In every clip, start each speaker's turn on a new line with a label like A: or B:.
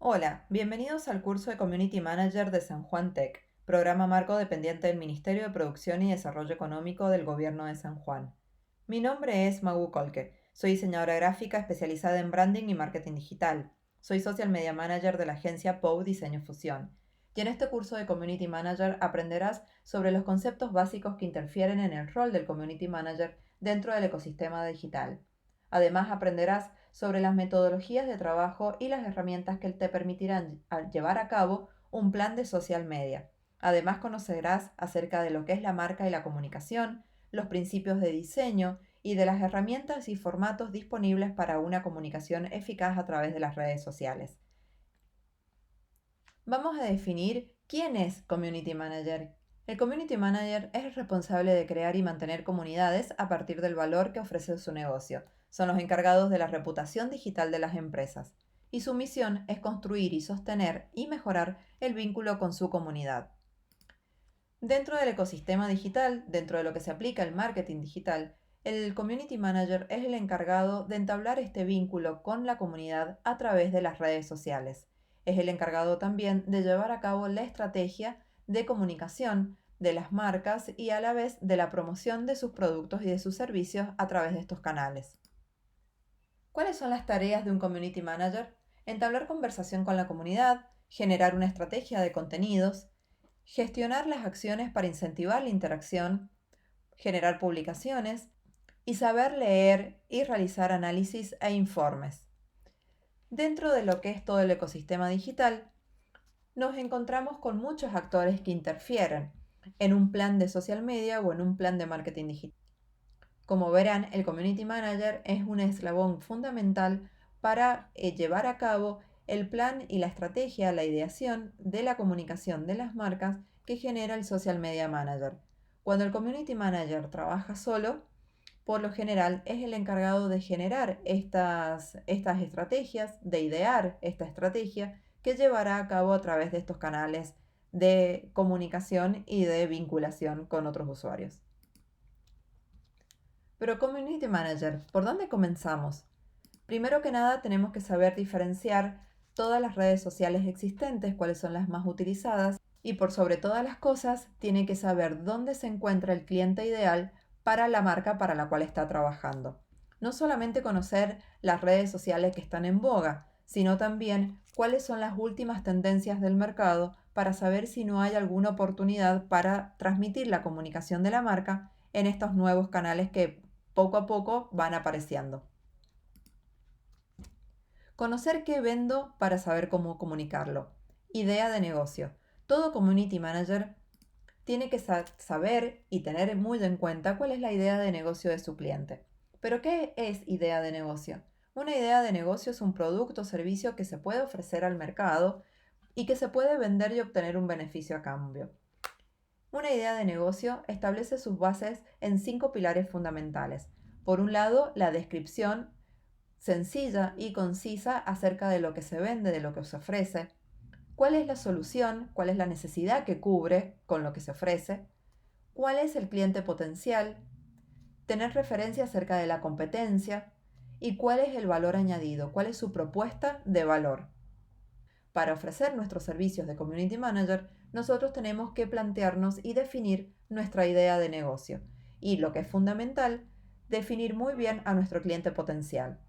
A: Hola, bienvenidos al curso de Community Manager de San Juan Tech, programa marco dependiente del Ministerio de Producción y Desarrollo Económico del Gobierno de San Juan. Mi nombre es Magu Kolke, soy diseñadora gráfica especializada en branding y marketing digital. Soy Social Media Manager de la agencia POU Diseño Fusión. Y en este curso de Community Manager aprenderás sobre los conceptos básicos que interfieren en el rol del Community Manager dentro del ecosistema digital. Además, aprenderás sobre las metodologías de trabajo y las herramientas que te permitirán llevar a cabo un plan de social media. Además, conocerás acerca de lo que es la marca y la comunicación, los principios de diseño y de las herramientas y formatos disponibles para una comunicación eficaz a través de las redes sociales. Vamos a definir quién es Community Manager. El Community Manager es el responsable de crear y mantener comunidades a partir del valor que ofrece su negocio. Son los encargados de la reputación digital de las empresas. Y su misión es construir y sostener y mejorar el vínculo con su comunidad. Dentro del ecosistema digital, dentro de lo que se aplica el marketing digital, el Community Manager es el encargado de entablar este vínculo con la comunidad a través de las redes sociales. Es el encargado también de llevar a cabo la estrategia de comunicación de las marcas y a la vez de la promoción de sus productos y de sus servicios a través de estos canales. ¿Cuáles son las tareas de un Community Manager? Entablar conversación con la comunidad, generar una estrategia de contenidos, gestionar las acciones para incentivar la interacción, generar publicaciones y saber leer y realizar análisis e informes. Dentro de lo que es todo el ecosistema digital, nos encontramos con muchos actores que interfieren en un plan de social media o en un plan de marketing digital. Como verán, el Community Manager es un eslabón fundamental para llevar a cabo el plan y la estrategia, la ideación de la comunicación de las marcas que genera el Social Media Manager. Cuando el Community Manager trabaja solo, por lo general es el encargado de generar estas estrategias, de idear esta estrategia que llevará a cabo a través de estos canales de comunicación y de vinculación con otros usuarios. Pero Community Manager, ¿por dónde comenzamos? Primero que nada tenemos que saber diferenciar todas las redes sociales existentes, cuáles son las más utilizadas y por sobre todas las cosas tiene que saber dónde se encuentra el cliente ideal para la marca para la cual está trabajando. No solamente conocer las redes sociales que están en boga, sino también cuáles son las últimas tendencias del mercado para saber si no hay alguna oportunidad para transmitir la comunicación de la marca en estos nuevos canales que poco a poco van apareciendo. Conocer qué vendo para saber cómo comunicarlo. Idea de negocio. Todo community manager tiene que saber y tener muy en cuenta cuál es la idea de negocio de su cliente. ¿Pero qué es idea de negocio? Una idea de negocio es un producto o servicio que se puede ofrecer al mercado y que se puede vender y obtener un beneficio a cambio. Una idea de negocio establece sus bases en 5 pilares fundamentales. Por un lado, la descripción sencilla y concisa acerca de lo que se vende, de lo que se ofrece, cuál es la solución, cuál es la necesidad que cubre con lo que se ofrece, cuál es el cliente potencial, tener referencia acerca de la competencia y cuál es el valor añadido, cuál es su propuesta de valor. Para ofrecer nuestros servicios de Community Manager, nosotros tenemos que plantearnos y definir nuestra idea de negocio. Y lo que es fundamental, definir muy bien a nuestro cliente potencial.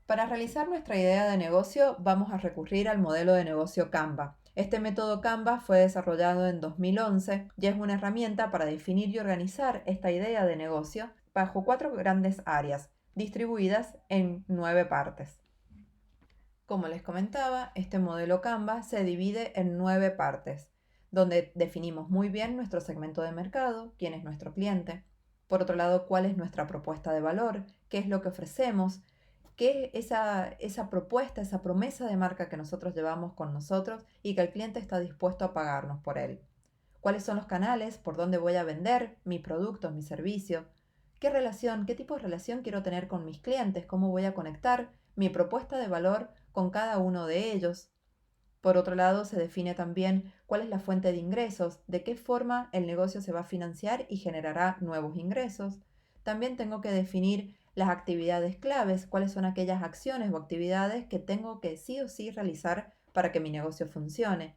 A: Para realizar nuestra idea de negocio vamos a recurrir al modelo de negocio Canva. Este método Canva fue desarrollado en 2011 y es una herramienta para definir y organizar esta idea de negocio bajo 4 grandes áreas, distribuidas en 9 partes. Como les comentaba, este modelo Canva se divide en 9 partes, donde definimos muy bien nuestro segmento de mercado, quién es nuestro cliente, por otro lado, cuál es nuestra propuesta de valor, qué es lo que ofrecemos, qué es esa propuesta, esa promesa de marca que nosotros llevamos con nosotros y que el cliente está dispuesto a pagarnos por él. ¿Cuáles son los canales por donde voy a vender mi producto, mi servicio? ¿Qué relación, qué tipo de relación quiero tener con mis clientes? ¿Cómo voy a conectar mi propuesta de valor con cada uno de ellos? Por otro lado, se define también cuál es la fuente de ingresos, de qué forma el negocio se va a financiar y generará nuevos ingresos. También tengo que definir las actividades claves, cuáles son aquellas acciones o actividades que tengo que sí o sí realizar para que mi negocio funcione.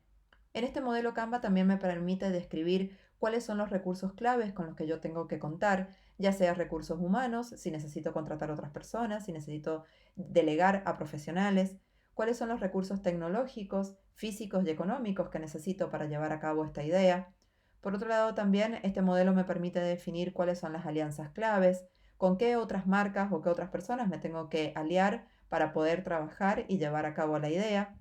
A: En este modelo Canva también me permite describir cuáles son los recursos claves con los que yo tengo que contar, ya sea recursos humanos, si necesito contratar a otras personas, si necesito delegar a profesionales, cuáles son los recursos tecnológicos, físicos y económicos que necesito para llevar a cabo esta idea. Por otro lado, también este modelo me permite definir cuáles son las alianzas claves, con qué otras marcas o qué otras personas me tengo que aliar para poder trabajar y llevar a cabo la idea.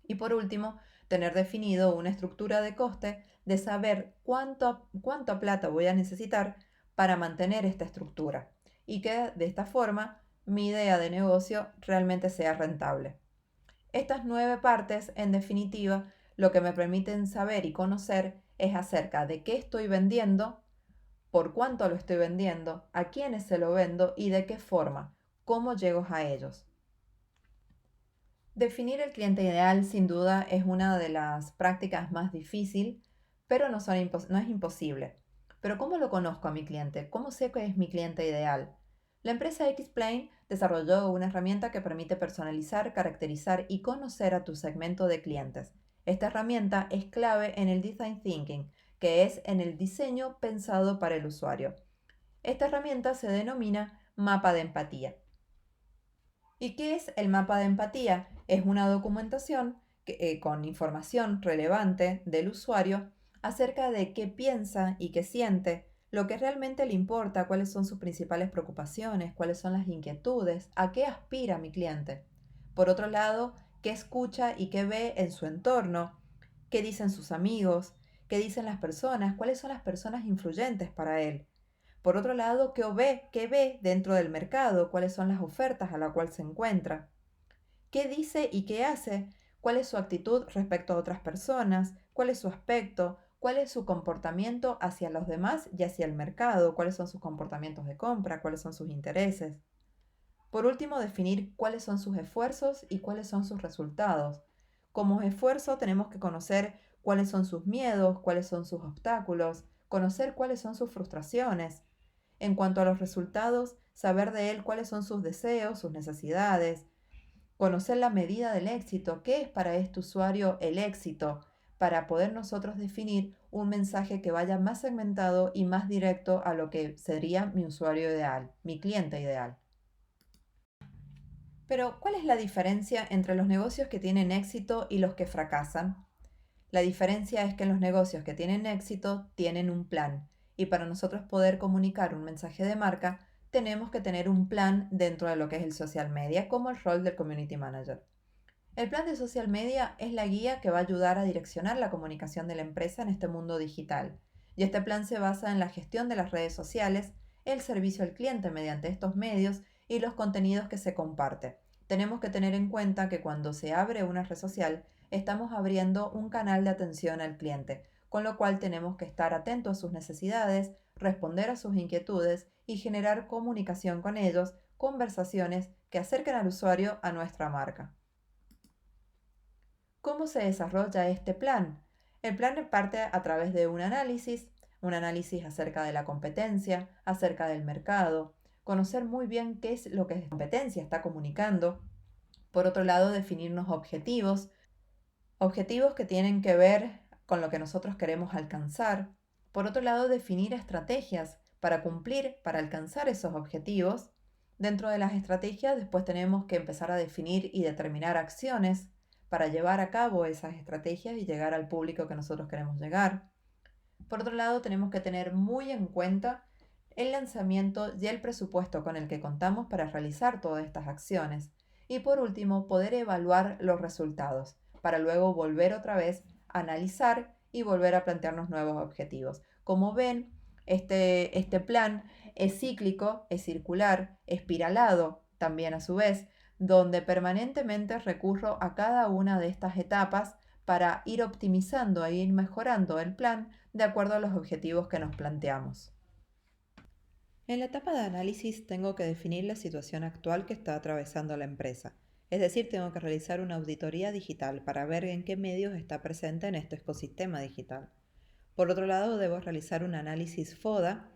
A: Y por último, tener definido una estructura de coste de saber cuánta plata voy a necesitar para mantener esta estructura y que de esta forma mi idea de negocio realmente sea rentable. Estas 9 partes, en definitiva, lo que me permiten saber y conocer es acerca de qué estoy vendiendo, por cuánto lo estoy vendiendo, a quiénes se lo vendo y de qué forma, cómo llego a ellos. Definir el cliente ideal sin duda es una de las prácticas más difíciles, pero no es imposible. Pero ¿cómo lo conozco a mi cliente? ¿Cómo sé que es mi cliente ideal? La empresa Xplain desarrolló una herramienta que permite personalizar, caracterizar y conocer a tu segmento de clientes. Esta herramienta es clave en el Design Thinking, que es en el diseño pensado para el usuario. Esta herramienta se denomina mapa de empatía. ¿Y qué es el mapa de empatía? Es una documentación con información relevante del usuario acerca de qué piensa y qué siente, lo que realmente le importa, cuáles son sus principales preocupaciones, cuáles son las inquietudes, a qué aspira mi cliente. Por otro lado, qué escucha y qué ve en su entorno, qué dicen sus amigos, qué dicen las personas, cuáles son las personas influyentes para él. Por otro lado, qué ve dentro del mercado, cuáles son las ofertas a la cual se encuentra, qué dice y qué hace, cuál es su actitud respecto a otras personas, cuál es su aspecto, cuál es su comportamiento hacia los demás y hacia el mercado, cuáles son sus comportamientos de compra, cuáles son sus intereses. Por último, definir cuáles son sus esfuerzos y cuáles son sus resultados. Como esfuerzo tenemos que conocer cuáles son sus miedos, cuáles son sus obstáculos, conocer cuáles son sus frustraciones. En cuanto a los resultados, saber de él cuáles son sus deseos, sus necesidades, conocer la medida del éxito, qué es para este usuario el éxito, para poder nosotros definir un mensaje que vaya más segmentado y más directo a lo que sería mi usuario ideal, mi cliente ideal. Pero, ¿cuál es la diferencia entre los negocios que tienen éxito y los que fracasan? La diferencia es que los negocios que tienen éxito tienen un plan, y para nosotros poder comunicar un mensaje de marca, tenemos que tener un plan dentro de lo que es el social media, como el rol del community manager. El plan de social media es la guía que va a ayudar a direccionar la comunicación de la empresa en este mundo digital. Y este plan se basa en la gestión de las redes sociales, el servicio al cliente mediante estos medios y los contenidos que se comparte. Tenemos que tener en cuenta que cuando se abre una red social, estamos abriendo un canal de atención al cliente, con lo cual tenemos que estar atentos a sus necesidades, responder a sus inquietudes y generar comunicación con ellos, conversaciones que acerquen al usuario a nuestra marca. ¿Cómo se desarrolla este plan? El plan parte a través de un análisis acerca de la competencia, acerca del mercado, conocer muy bien qué es lo que la competencia está comunicando. Por otro lado, definirnos objetivos que tienen que ver con lo que nosotros queremos alcanzar. Por otro lado, definir estrategias para cumplir, para alcanzar esos objetivos. Dentro de las estrategias, después tenemos que empezar a definir y determinar acciones para llevar a cabo esas estrategias y llegar al público que nosotros queremos llegar. Por otro lado, tenemos que tener muy en cuenta el lanzamiento y el presupuesto con el que contamos para realizar todas estas acciones. Y por último, poder evaluar los resultados para luego volver otra vez a analizar y volver a plantearnos nuevos objetivos. Como ven, este plan es cíclico, es circular, espiralado también a su vez, donde permanentemente recurro a cada una de estas etapas para ir optimizando e ir mejorando el plan de acuerdo a los objetivos que nos planteamos. En la etapa de análisis tengo que definir la situación actual que está atravesando la empresa. Es decir, tengo que realizar una auditoría digital para ver en qué medios está presente en este ecosistema digital. Por otro lado, debo realizar un análisis FODA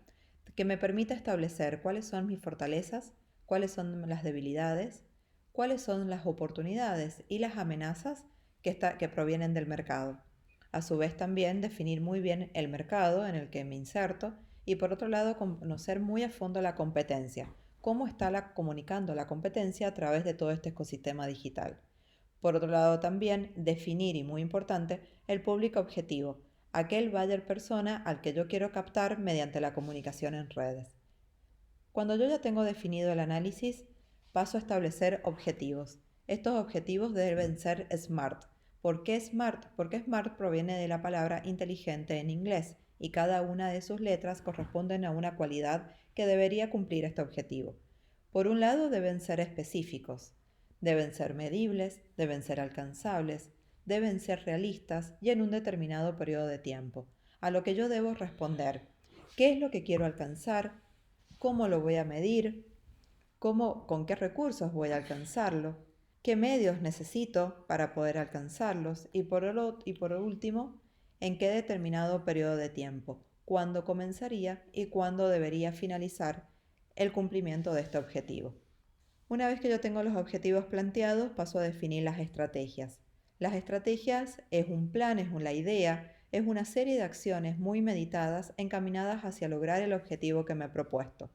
A: que me permita establecer cuáles son mis fortalezas, cuáles son las debilidades, cuáles son las oportunidades y las amenazas que provienen del mercado. A su vez también definir muy bien el mercado en el que me inserto y por otro lado conocer muy a fondo la competencia, cómo está comunicando la competencia a través de todo este ecosistema digital. Por otro lado también definir, y muy importante, el público objetivo, aquel buyer persona al que yo quiero captar mediante la comunicación en redes. Cuando yo ya tengo definido el análisis, paso a establecer objetivos. Estos objetivos deben ser SMART. ¿Por qué SMART? Porque SMART proviene de la palabra inteligente en inglés y cada una de sus letras corresponden a una cualidad que debería cumplir este objetivo. Por un lado, deben ser específicos, deben ser medibles, deben ser alcanzables, deben ser realistas y en un determinado periodo de tiempo. A lo que yo debo responder, ¿qué es lo que quiero alcanzar? ¿Cómo lo voy a medir? ¿Con qué recursos voy a alcanzarlo? ¿Qué medios necesito para poder alcanzarlos? Y por último, ¿en qué determinado periodo de tiempo? ¿Cuándo comenzaría y cuándo debería finalizar el cumplimiento de este objetivo? Una vez que yo tengo los objetivos planteados, paso a definir las estrategias. Las estrategias es un plan, la idea, es una serie de acciones muy meditadas encaminadas hacia lograr el objetivo que me he propuesto.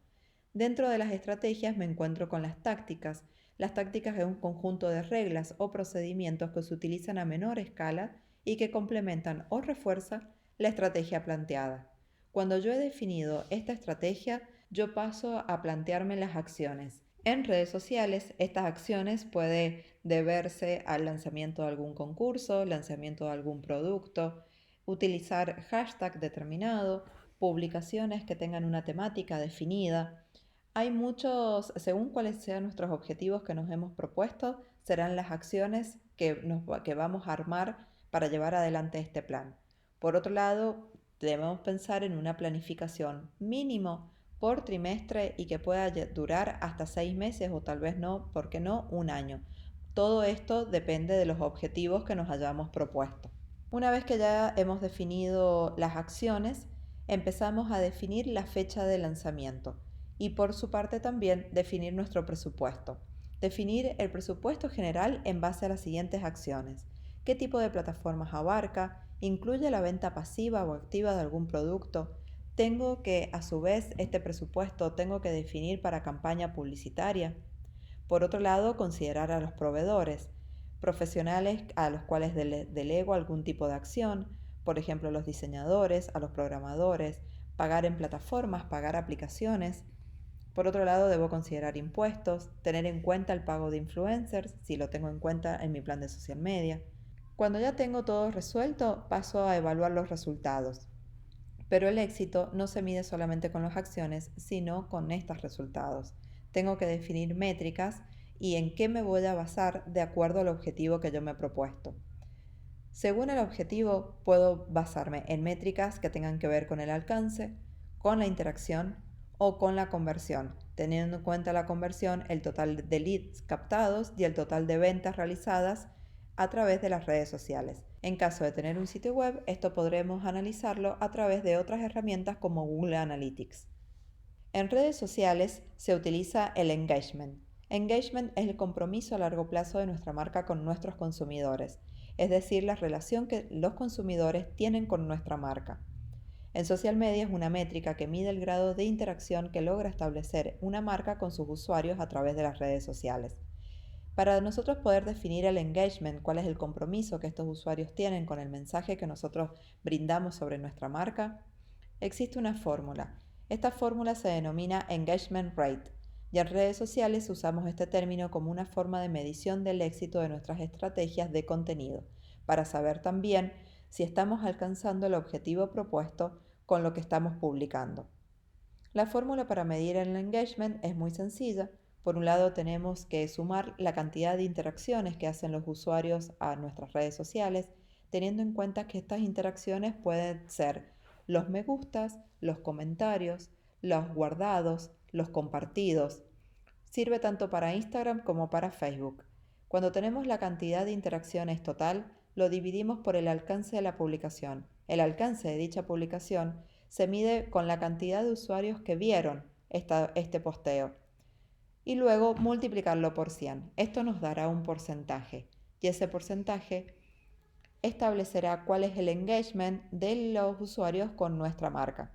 A: Dentro de las estrategias me encuentro con las tácticas. Las tácticas es un conjunto de reglas o procedimientos que se utilizan a menor escala y que complementan o refuerzan la estrategia planteada. Cuando yo he definido esta estrategia, yo paso a plantearme las acciones. En redes sociales, estas acciones pueden deberse al lanzamiento de algún concurso, lanzamiento de algún producto, utilizar hashtag determinado, publicaciones que tengan una temática definida. Hay muchos, según cuáles sean nuestros objetivos que nos hemos propuesto, serán las acciones que vamos a armar para llevar adelante este plan. Por otro lado, debemos pensar en una planificación mínimo por trimestre y que pueda durar hasta 6 meses o tal vez no, ¿por qué no? Un año. Todo esto depende de los objetivos que nos hayamos propuesto. Una vez que ya hemos definido las acciones, empezamos a definir la fecha de lanzamiento y por su parte también definir nuestro presupuesto. Definir el presupuesto general en base a las siguientes acciones. ¿Qué tipo de plataformas abarca? ¿Incluye la venta pasiva o activa de algún producto? Tengo que, a su vez, este presupuesto tengo que definir para campaña publicitaria. Por otro lado, considerar a los proveedores, profesionales a los cuales delego algún tipo de acción, por ejemplo, los diseñadores, a los programadores, pagar en plataformas, pagar aplicaciones. Por otro lado, debo considerar impuestos, tener en cuenta el pago de influencers, si lo tengo en cuenta en mi plan de social media. Cuando ya tengo todo resuelto, paso a evaluar los resultados. Pero el éxito no se mide solamente con las acciones, sino con estos resultados. Tengo que definir métricas y en qué me voy a basar de acuerdo al objetivo que yo me he propuesto. Según el objetivo, puedo basarme en métricas que tengan que ver con el alcance, con la interacción o con la conversión, teniendo en cuenta la conversión, el total de leads captados y el total de ventas realizadas a través de las redes sociales. En caso de tener un sitio web, esto podremos analizarlo a través de otras herramientas como Google Analytics. En redes sociales se utiliza el engagement. Engagement es el compromiso a largo plazo de nuestra marca con nuestros consumidores, es decir, la relación que los consumidores tienen con nuestra marca. En social media es una métrica que mide el grado de interacción que logra establecer una marca con sus usuarios a través de las redes sociales. Para nosotros poder definir el engagement, cuál es el compromiso que estos usuarios tienen con el mensaje que nosotros brindamos sobre nuestra marca, existe una fórmula. Esta fórmula se denomina engagement rate y en redes sociales usamos este término como una forma de medición del éxito de nuestras estrategias de contenido, para saber también si estamos alcanzando el objetivo propuesto con lo que estamos publicando. La fórmula para medir el engagement es muy sencilla. Por un lado tenemos que sumar la cantidad de interacciones que hacen los usuarios a nuestras redes sociales, teniendo en cuenta que estas interacciones pueden ser los me gustas, los comentarios, los guardados, los compartidos. Sirve tanto para Instagram como para Facebook. Cuando tenemos la cantidad de interacciones total, lo dividimos por el alcance de la publicación. El alcance de dicha publicación se mide con la cantidad de usuarios que vieron este posteo. y luego multiplicarlo por 100. Esto nos dará un porcentaje y ese porcentaje establecerá cuál es el engagement de los usuarios con nuestra marca.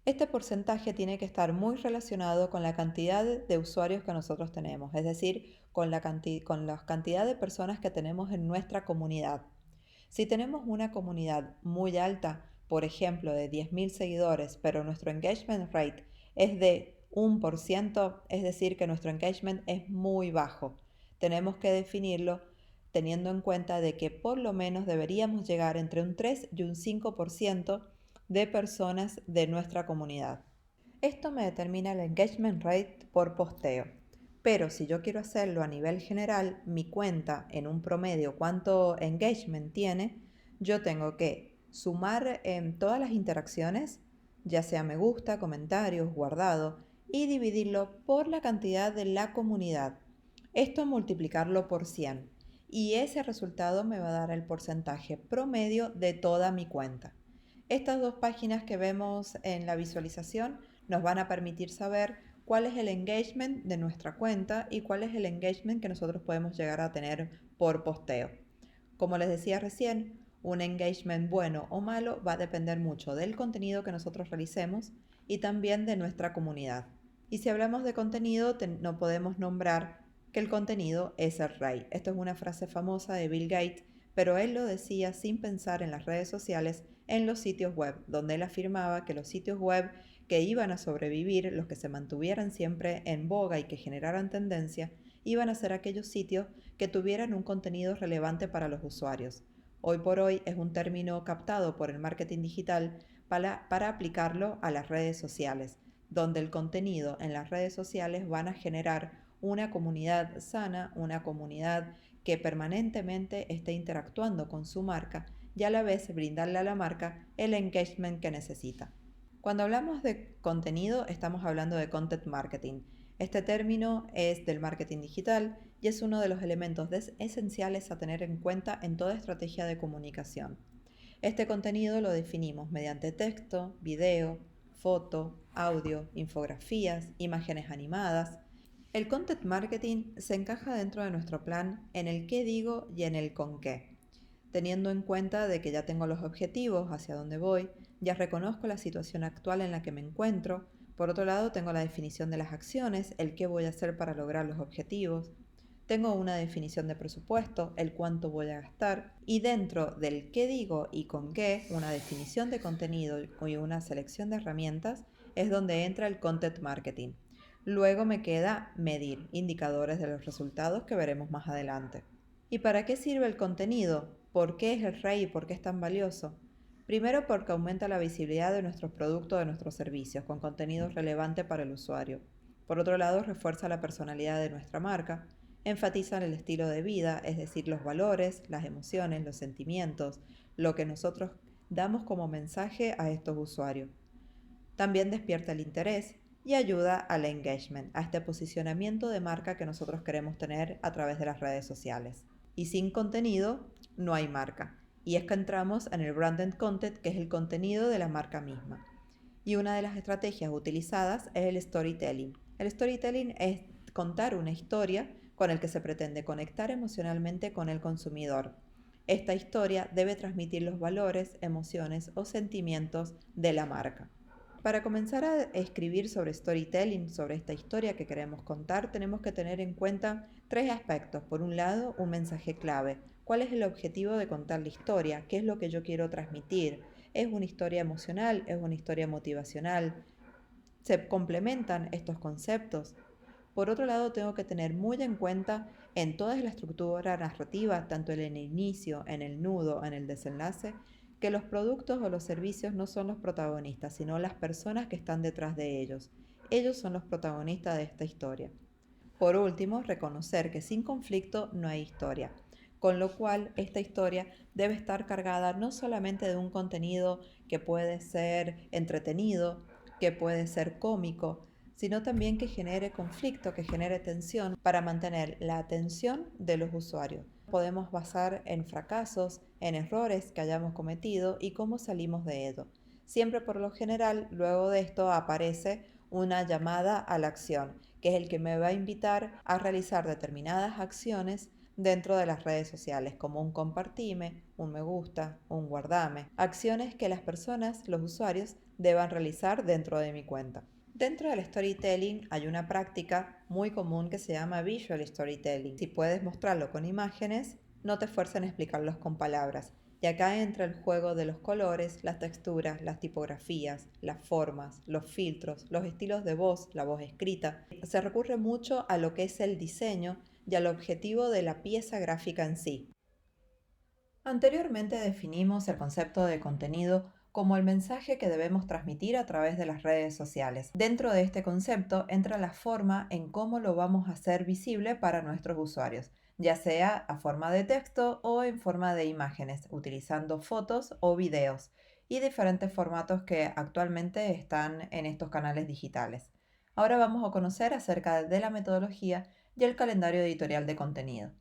A: Este porcentaje tiene que estar muy relacionado con la cantidad de usuarios que nosotros tenemos, es decir, con la cantidad de personas que tenemos en nuestra comunidad. Si tenemos una comunidad muy alta, por ejemplo de 10.000 seguidores, pero nuestro engagement rate es de 1%, es decir, que nuestro engagement es muy bajo. Tenemos que definirlo teniendo en cuenta de que por lo menos deberíamos llegar entre un 3 y un 5% de personas de nuestra comunidad. Esto me determina el engagement rate por posteo. Pero si yo quiero hacerlo a nivel general, mi cuenta en un promedio cuánto engagement tiene, yo tengo que sumar todas las interacciones, ya sea me gusta, comentarios, guardado, y dividirlo por la cantidad de la comunidad. Esto multiplicarlo por 100 y ese resultado me va a dar el porcentaje promedio de toda mi cuenta. Estas dos páginas que vemos en la visualización nos van a permitir saber cuál es el engagement de nuestra cuenta y cuál es el engagement que nosotros podemos llegar a tener por posteo. Como les decía recién, un engagement bueno o malo va a depender mucho del contenido que nosotros realicemos y también de nuestra comunidad. Y si hablamos de contenido, no podemos nombrar que el contenido es el rey. Esto es una frase famosa de Bill Gates, pero él lo decía sin pensar en las redes sociales, en los sitios web, donde él afirmaba que los sitios web que iban a sobrevivir, los que se mantuvieran siempre en boga y que generaran tendencia, iban a ser aquellos sitios que tuvieran un contenido relevante para los usuarios. Hoy por hoy es un término captado por el marketing digital para aplicarlo a las redes sociales, donde el contenido en las redes sociales van a generar una comunidad sana, una comunidad que permanentemente esté interactuando con su marca y a la vez brindarle a la marca el engagement que necesita. Cuando hablamos de contenido, estamos hablando de content marketing. Este término es del marketing digital y es uno de los elementos esenciales a tener en cuenta en toda estrategia de comunicación. Este contenido lo definimos mediante texto, video, foto, audio, infografías, imágenes animadas. El content marketing se encaja dentro de nuestro plan en el qué digo y en el con qué. Teniendo en cuenta de que ya tengo los objetivos, hacia dónde voy, ya reconozco la situación actual en la que me encuentro. Por otro lado, tengo la definición de las acciones, el qué voy a hacer para lograr los objetivos. Tengo una definición de presupuesto, el cuánto voy a gastar. Y dentro del qué digo y con qué, una definición de contenido y una selección de herramientas, es donde entra el content marketing. Luego me queda medir, indicadores de los resultados que veremos más adelante. ¿Y para qué sirve el contenido? ¿Por qué es el rey y por qué es tan valioso? Primero porque aumenta la visibilidad de nuestros productos o de nuestros servicios con contenido relevante para el usuario. Por otro lado, refuerza la personalidad de nuestra marca, enfatiza el estilo de vida, es decir, los valores, las emociones, los sentimientos, lo que nosotros damos como mensaje a estos usuarios. También despierta el interés y ayuda al engagement, a este posicionamiento de marca que nosotros queremos tener a través de las redes sociales. Y sin contenido no hay marca. Y es que entramos en el branded content, que es el contenido de la marca misma. Y una de las estrategias utilizadas es el storytelling. El storytelling es contar una historia con el que se pretende conectar emocionalmente con el consumidor. Esta historia debe transmitir los valores, emociones o sentimientos de la marca. Para comenzar a escribir sobre storytelling, sobre esta historia que queremos contar, tenemos que tener en cuenta tres aspectos. Por un lado, un mensaje clave. ¿Cuál es el objetivo de contar la historia? ¿Qué es lo que yo quiero transmitir? ¿Es una historia emocional? ¿Es una historia motivacional? ¿Se complementan estos conceptos? Por otro lado, tengo que tener muy en cuenta en toda la estructura narrativa, tanto en el inicio, en el nudo, en el desenlace, que los productos o los servicios no son los protagonistas, sino las personas que están detrás de ellos. Ellos son los protagonistas de esta historia. Por último, reconocer que sin conflicto no hay historia, con lo cual esta historia debe estar cargada no solamente de un contenido que puede ser entretenido, que puede ser cómico, sino también que genere conflicto, que genere tensión para mantener la atención de los usuarios. Podemos basar en fracasos, en errores que hayamos cometido y cómo salimos de ello. Siempre por lo general, luego de esto aparece una llamada a la acción, que es el que me va a invitar a realizar determinadas acciones dentro de las redes sociales, como un compartime, un me gusta, un guardame, acciones que las personas, los usuarios, deban realizar dentro de mi cuenta. Dentro del storytelling hay una práctica muy común que se llama visual storytelling. Si puedes mostrarlo con imágenes, no te esfuerces en explicarlos con palabras. Y acá entra el juego de los colores, las texturas, las tipografías, las formas, los filtros, los estilos de voz, la voz escrita. Se recurre mucho a lo que es el diseño y al objetivo de la pieza gráfica en sí. Anteriormente definimos el concepto de contenido como el mensaje que debemos transmitir a través de las redes sociales. Dentro de este concepto entra la forma en cómo lo vamos a hacer visible para nuestros usuarios, ya sea a forma de texto o en forma de imágenes, utilizando fotos o videos y diferentes formatos que actualmente están en estos canales digitales. Ahora vamos a conocer acerca de la metodología y el calendario editorial de contenido.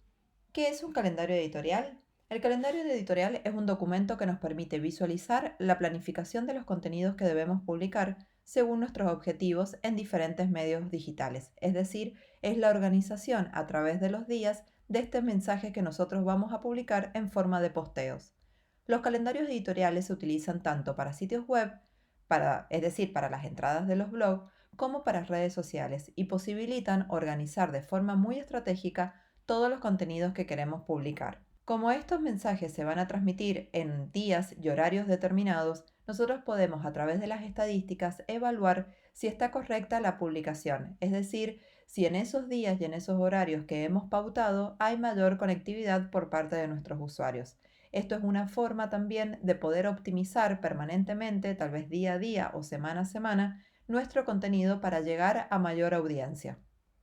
A: ¿Qué es un calendario editorial? El calendario editorial es un documento que nos permite visualizar la planificación de los contenidos que debemos publicar según nuestros objetivos en diferentes medios digitales, es decir, es la organización a través de los días de este mensaje que nosotros vamos a publicar en forma de posteos. Los calendarios editoriales se utilizan tanto para sitios web, es decir, para las entradas de los blogs, como para redes sociales y posibilitan organizar de forma muy estratégica todos los contenidos que queremos publicar. Como estos mensajes se van a transmitir en días y horarios determinados, nosotros podemos a través de las estadísticas evaluar si está correcta la publicación, es decir, si en esos días y en esos horarios que hemos pautado hay mayor conectividad por parte de nuestros usuarios. Esto es una forma también de poder optimizar permanentemente, tal vez día a día o semana a semana, nuestro contenido para llegar a mayor audiencia.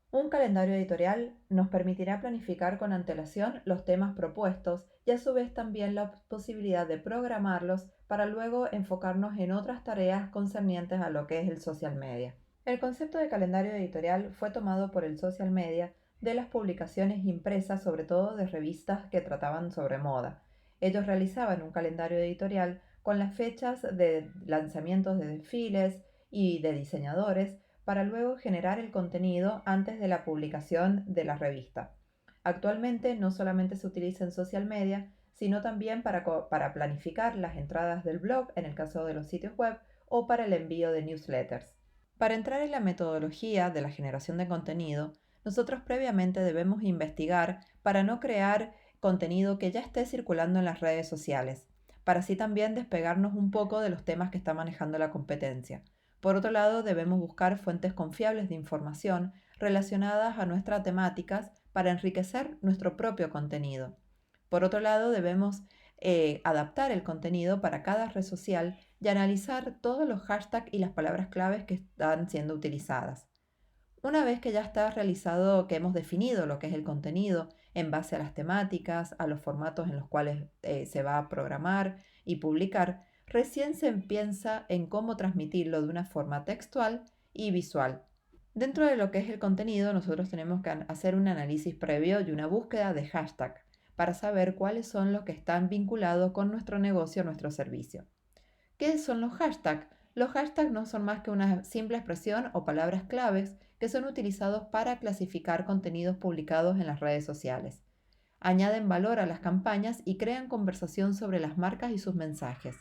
A: Un calendario editorial nos permitirá planificar con antelación los temas propuestos y a su vez también la posibilidad de programarlos para luego enfocarnos en otras tareas concernientes a lo que es el social media. El concepto de calendario editorial fue tomado por el social media de las publicaciones impresas, sobre todo de revistas que trataban sobre moda. Ellos realizaban un calendario editorial con las fechas de lanzamientos de desfiles y de diseñadores para luego generar el contenido antes de la publicación de la revista. Actualmente no solamente se utiliza en social media, sino también para planificar las entradas del blog en el caso de los sitios web o para el envío de newsletters. Para entrar en la metodología de la generación de contenido, nosotros previamente debemos investigar para no crear contenido que ya esté circulando en las redes sociales, para así también despegarnos un poco de los temas que está manejando la competencia. Por otro lado, debemos buscar fuentes confiables de información relacionadas a nuestras temáticas para enriquecer nuestro propio contenido. Por otro lado, debemos adaptar el contenido para cada red social y analizar todos los hashtags y las palabras claves que están siendo utilizadas. Una vez que ya está realizado, que hemos definido lo que es el contenido en base a las temáticas, a los formatos en los cuales se va a programar y publicar, recién se piensa en cómo transmitirlo de una forma textual y visual. Dentro de lo que es el contenido, nosotros tenemos que hacer un análisis previo y una búsqueda de hashtag para saber cuáles son los que están vinculados con nuestro negocio o nuestro servicio. ¿Qué son los hashtags? Los hashtags no son más que una simple expresión o palabras claves que son utilizados para clasificar contenidos publicados en las redes sociales. Añaden valor a las campañas y crean conversación sobre las marcas y sus mensajes.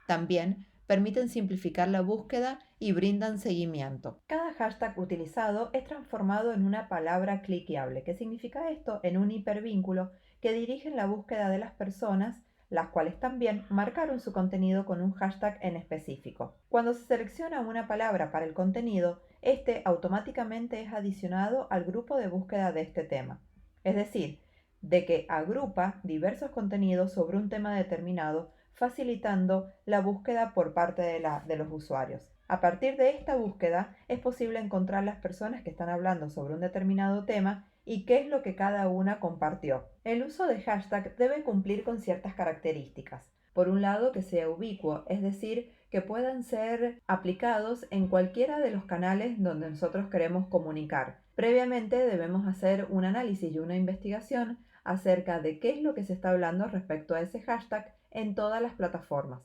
A: También permiten simplificar la búsqueda y brindan seguimiento. Cada hashtag utilizado es transformado en una palabra cliqueable. ¿Qué significa esto? En un hipervínculo que dirige la búsqueda de las personas, las cuales también marcaron su contenido con un hashtag en específico. Cuando se selecciona una palabra para el contenido, este automáticamente es adicionado al grupo de búsqueda de este tema. Es decir, de que agrupa diversos contenidos sobre un tema determinado, facilitando la búsqueda por parte de los usuarios. A partir de esta búsqueda es posible encontrar las personas que están hablando sobre un determinado tema y qué es lo que cada una compartió. El uso de hashtag debe cumplir con ciertas características. Por un lado, que sea ubicuo, es decir, que puedan ser aplicados en cualquiera de los canales donde nosotros queremos comunicar. Previamente debemos hacer un análisis y una investigación acerca de qué es lo que se está hablando respecto a ese hashtag en todas las plataformas.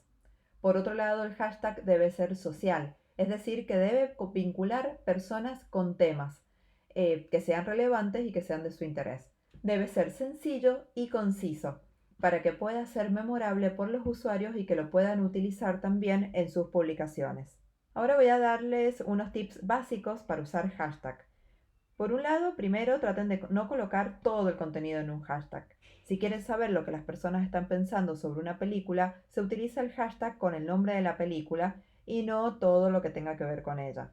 A: Por otro lado, el hashtag debe ser social, es decir, que debe vincular personas con temas. que sean relevantes y que sean de su interés. Debe ser sencillo y conciso para que pueda ser memorable por los usuarios y que lo puedan utilizar también en sus publicaciones. Ahora voy a darles unos tips básicos para usar hashtag. Por un lado, primero traten de no colocar todo el contenido en un hashtag. Si quieren saber lo que las personas están pensando sobre una película, se utiliza el hashtag con el nombre de la película y no todo lo que tenga que ver con ella,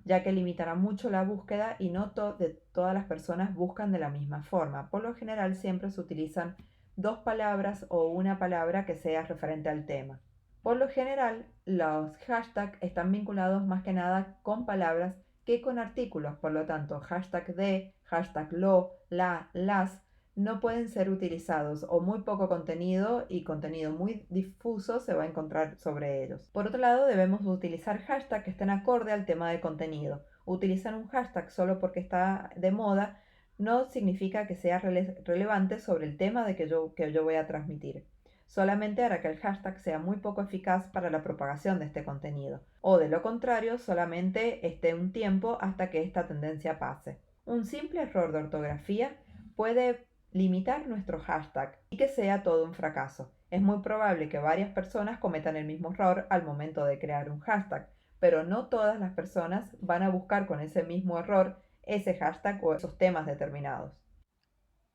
A: ya que limitará mucho la búsqueda y no todas las personas buscan de la misma forma. Por lo general siempre se utilizan dos palabras o una palabra que sea referente al tema. Por lo general, los hashtags están vinculados más que nada con palabras que con artículos, por lo tanto, hashtag de, hashtag lo, la, las, no pueden ser utilizados o muy poco contenido y contenido muy difuso se va a encontrar sobre ellos. Por otro lado, debemos utilizar hashtags que estén acorde al tema de contenido. Utilizar un hashtag solo porque está de moda no significa que sea relevante sobre el tema que yo voy a transmitir. Solamente hará que el hashtag sea muy poco eficaz para la propagación de este contenido, o de lo contrario, solamente esté un tiempo hasta que esta tendencia pase. Un simple error de ortografía puede limitar nuestro hashtag y que sea todo un fracaso. Es muy probable que varias personas cometan el mismo error al momento de crear un hashtag, pero no todas las personas van a buscar con ese mismo error ese hashtag o esos temas determinados.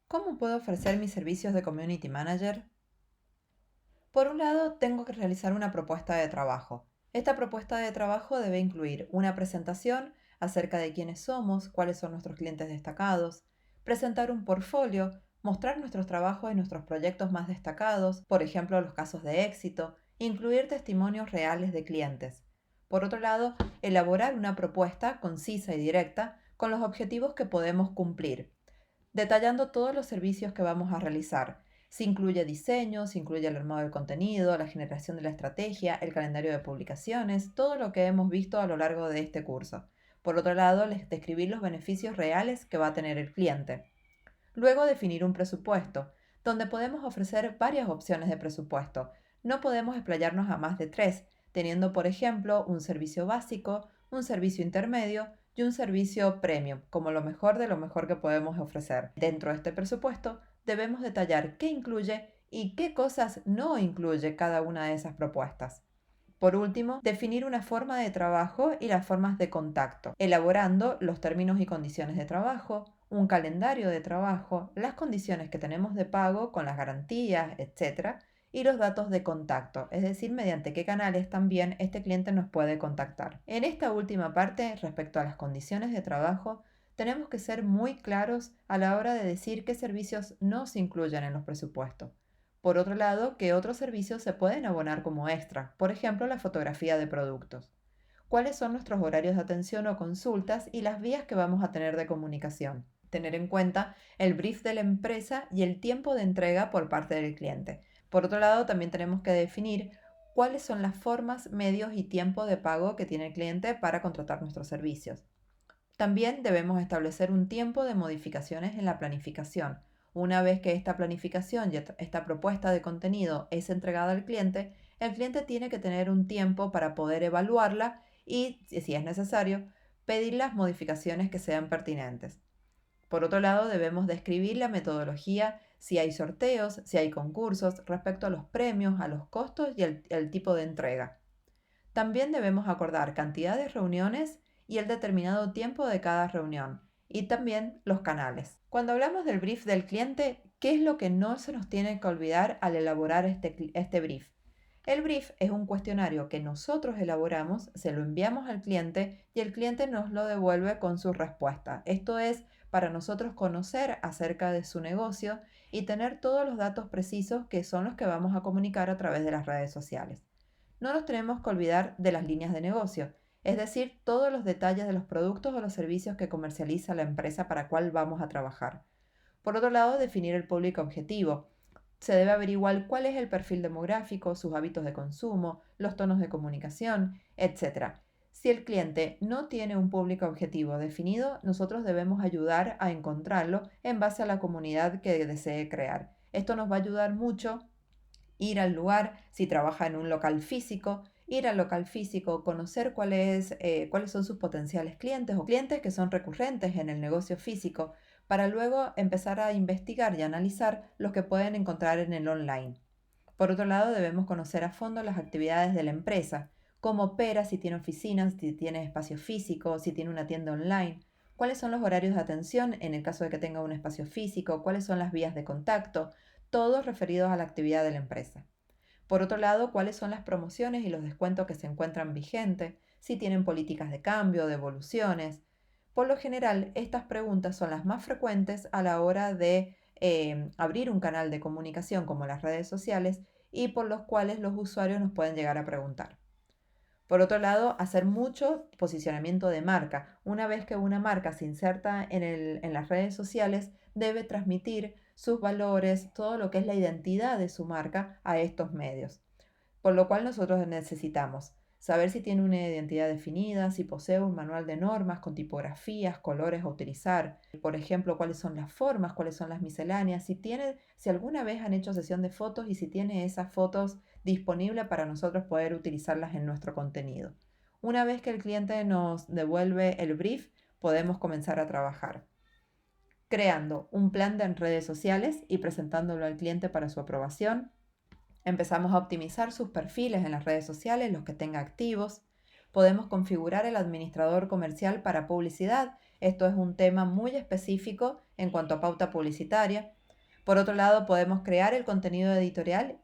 A: ¿Cómo puedo ofrecer mis servicios de Community Manager? Por un lado, tengo que realizar una propuesta de trabajo. Esta propuesta de trabajo debe incluir una presentación acerca de quiénes somos, cuáles son nuestros clientes destacados, presentar un portfolio, mostrar nuestros trabajos y nuestros proyectos más destacados, por ejemplo, los casos de éxito, incluir testimonios reales de clientes. Por otro lado, elaborar una propuesta concisa y directa con los objetivos que podemos cumplir, detallando todos los servicios que vamos a realizar. Se incluye diseño, se incluye el armado del contenido, la generación de la estrategia, el calendario de publicaciones, todo lo que hemos visto a lo largo de este curso. Por otro lado, describir los beneficios reales que va a tener el cliente. Luego, definir un presupuesto, donde podemos ofrecer varias opciones de presupuesto. No podemos explayarnos a más de 3, teniendo por ejemplo un servicio básico, un servicio intermedio y un servicio premium, como lo mejor de lo mejor que podemos ofrecer. Dentro de este presupuesto debemos detallar qué incluye y qué cosas no incluye cada una de esas propuestas. Por último, definir una forma de trabajo y las formas de contacto, elaborando los términos y condiciones de trabajo, un calendario de trabajo, las condiciones que tenemos de pago con las garantías, etc., y los datos de contacto, es decir, mediante qué canales también este cliente nos puede contactar. En esta última parte, respecto a las condiciones de trabajo, tenemos que ser muy claros a la hora de decir qué servicios no se incluyen en los presupuestos. Por otro lado, qué otros servicios se pueden abonar como extra, por ejemplo, la fotografía de productos. ¿Cuáles son nuestros horarios de atención o consultas y las vías que vamos a tener de comunicación? Tener en cuenta el brief de la empresa y el tiempo de entrega por parte del cliente. Por otro lado, también tenemos que definir cuáles son las formas, medios y tiempo de pago que tiene el cliente para contratar nuestros servicios. También debemos establecer un tiempo de modificaciones en la planificación. Una vez que esta planificación y esta propuesta de contenido es entregada al cliente, el cliente tiene que tener un tiempo para poder evaluarla y, si es necesario, pedir las modificaciones que sean pertinentes. Por otro lado, debemos describir la metodología, si hay sorteos, si hay concursos, respecto a los premios, a los costos y el tipo de entrega. También debemos acordar cantidad de reuniones y el determinado tiempo de cada reunión, y también los canales. Cuando hablamos del brief del cliente, ¿qué es lo que no se nos tiene que olvidar al elaborar este brief? El brief es un cuestionario que nosotros elaboramos, se lo enviamos al cliente y el cliente nos lo devuelve con su respuesta. Esto es para nosotros conocer acerca de su negocio y tener todos los datos precisos que son los que vamos a comunicar a través de las redes sociales. No nos tenemos que olvidar de las líneas de negocio, es decir, todos los detalles de los productos o los servicios que comercializa la empresa para cuál vamos a trabajar. Por otro lado, definir el público objetivo. Se debe averiguar cuál es el perfil demográfico, sus hábitos de consumo, los tonos de comunicación, etc. Si el cliente no tiene un público objetivo definido, nosotros debemos ayudar a encontrarlo en base a la comunidad que desee crear. Esto nos va a ayudar mucho ir al lugar, si trabaja en un local físico, ir al local físico, conocer cuáles son sus potenciales clientes o clientes que son recurrentes en el negocio físico, para luego empezar a investigar y analizar los que pueden encontrar en el online. Por otro lado, debemos conocer a fondo las actividades de la empresa, cómo opera, si tiene oficinas, si tiene espacio físico, si tiene una tienda online, cuáles son los horarios de atención en el caso de que tenga un espacio físico, cuáles son las vías de contacto, todos referidos a la actividad de la empresa. Por otro lado, cuáles son las promociones y los descuentos que se encuentran vigentes, si tienen políticas de cambio, de evoluciones. Por lo general, estas preguntas son las más frecuentes a la hora de abrir un canal de comunicación como las redes sociales y por los cuales los usuarios nos pueden llegar a preguntar. Por otro lado, hacer mucho posicionamiento de marca. Una vez que una marca se inserta en las redes sociales, debe transmitir sus valores, todo lo que es la identidad de su marca a estos medios. Por lo cual nosotros necesitamos saber si tiene una identidad definida, si posee un manual de normas con tipografías, colores a utilizar, por ejemplo, cuáles son las formas, cuáles son las misceláneas, si alguna vez han hecho sesión de fotos y si tiene esas fotos disponibles para nosotros poder utilizarlas en nuestro contenido. Una vez que el cliente nos devuelve el brief, podemos comenzar a trabajar creando un plan de redes sociales y presentándolo al cliente para su aprobación. Empezamos a optimizar sus perfiles en las redes sociales, los que tenga activos. Podemos configurar el administrador comercial para publicidad. Esto es un tema muy específico en cuanto a pauta publicitaria. Por otro lado, podemos crear el contenido editorial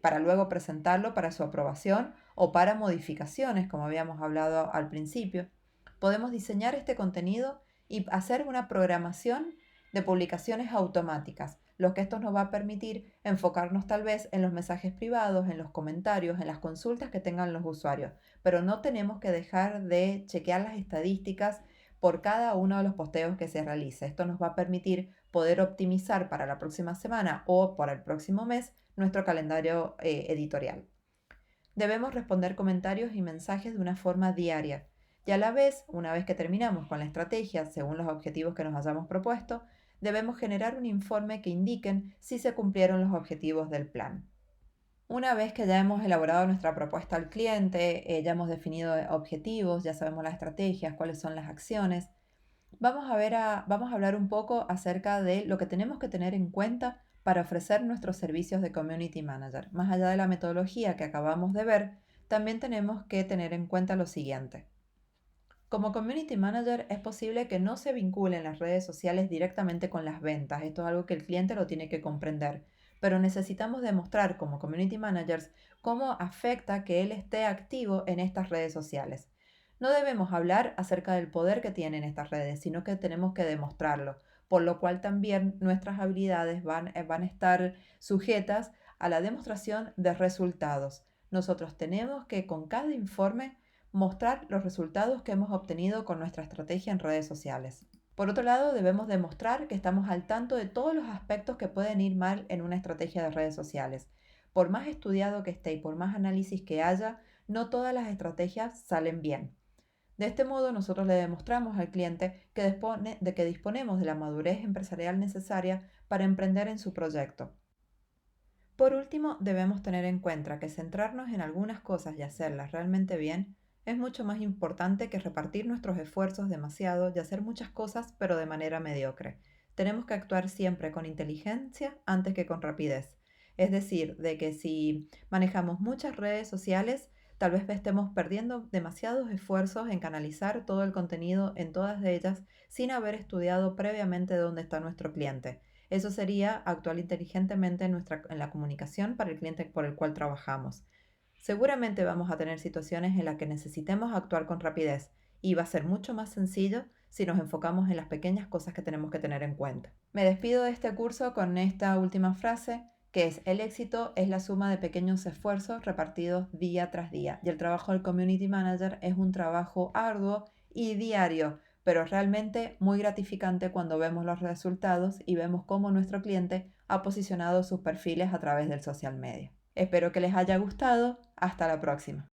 A: para luego presentarlo para su aprobación o para modificaciones, como habíamos hablado al principio. Podemos diseñar este contenido y hacer una programación de publicaciones automáticas, lo que esto nos va a permitir enfocarnos tal vez en los mensajes privados, en los comentarios, en las consultas que tengan los usuarios, pero no tenemos que dejar de chequear las estadísticas por cada uno de los posteos que se realice. Esto nos va a permitir poder optimizar para la próxima semana o para el próximo mes nuestro calendario editorial. Debemos responder comentarios y mensajes de una forma diaria. Y a la vez, una vez que terminamos con la estrategia según los objetivos que nos hayamos propuesto, debemos generar un informe que indiquen si se cumplieron los objetivos del plan. Una vez que ya hemos elaborado nuestra propuesta al cliente, ya hemos definido objetivos, ya sabemos las estrategias, cuáles son las acciones, vamos a hablar un poco acerca de lo que tenemos que tener en cuenta para ofrecer nuestros servicios de Community Manager. Más allá de la metodología que acabamos de ver, también tenemos que tener en cuenta lo siguiente. Como Community Manager es posible que no se vinculen las redes sociales directamente con las ventas. Esto es algo que el cliente lo tiene que comprender. Pero necesitamos demostrar como Community Managers cómo afecta que él esté activo en estas redes sociales. No debemos hablar acerca del poder que tienen estas redes, sino que tenemos que demostrarlo, por lo cual también nuestras habilidades van a estar sujetas a la demostración de resultados. Nosotros tenemos que con cada informe mostrar los resultados que hemos obtenido con nuestra estrategia en redes sociales. Por otro lado, debemos demostrar que estamos al tanto de todos los aspectos que pueden ir mal en una estrategia de redes sociales. Por más estudiado que esté y por más análisis que haya, no todas las estrategias salen bien. De este modo, nosotros le demostramos al cliente que disponemos de la madurez empresarial necesaria para emprender en su proyecto. Por último, debemos tener en cuenta que centrarnos en algunas cosas y hacerlas realmente bien es mucho más importante que repartir nuestros esfuerzos demasiado y hacer muchas cosas pero de manera mediocre. Tenemos que actuar siempre con inteligencia antes que con rapidez. Es decir, de que si manejamos muchas redes sociales, tal vez estemos perdiendo demasiados esfuerzos en canalizar todo el contenido en todas ellas sin haber estudiado previamente dónde está nuestro cliente. Eso sería actuar inteligentemente en la comunicación para el cliente por el cual trabajamos. Seguramente vamos a tener situaciones en las que necesitemos actuar con rapidez y va a ser mucho más sencillo si nos enfocamos en las pequeñas cosas que tenemos que tener en cuenta. Me despido de este curso con esta última frase, que es: el éxito es la suma de pequeños esfuerzos repartidos día tras día. Y el trabajo del Community Manager es un trabajo arduo y diario, pero realmente muy gratificante cuando vemos los resultados y vemos cómo nuestro cliente ha posicionado sus perfiles a través del social media. Espero que les haya gustado. Hasta la próxima.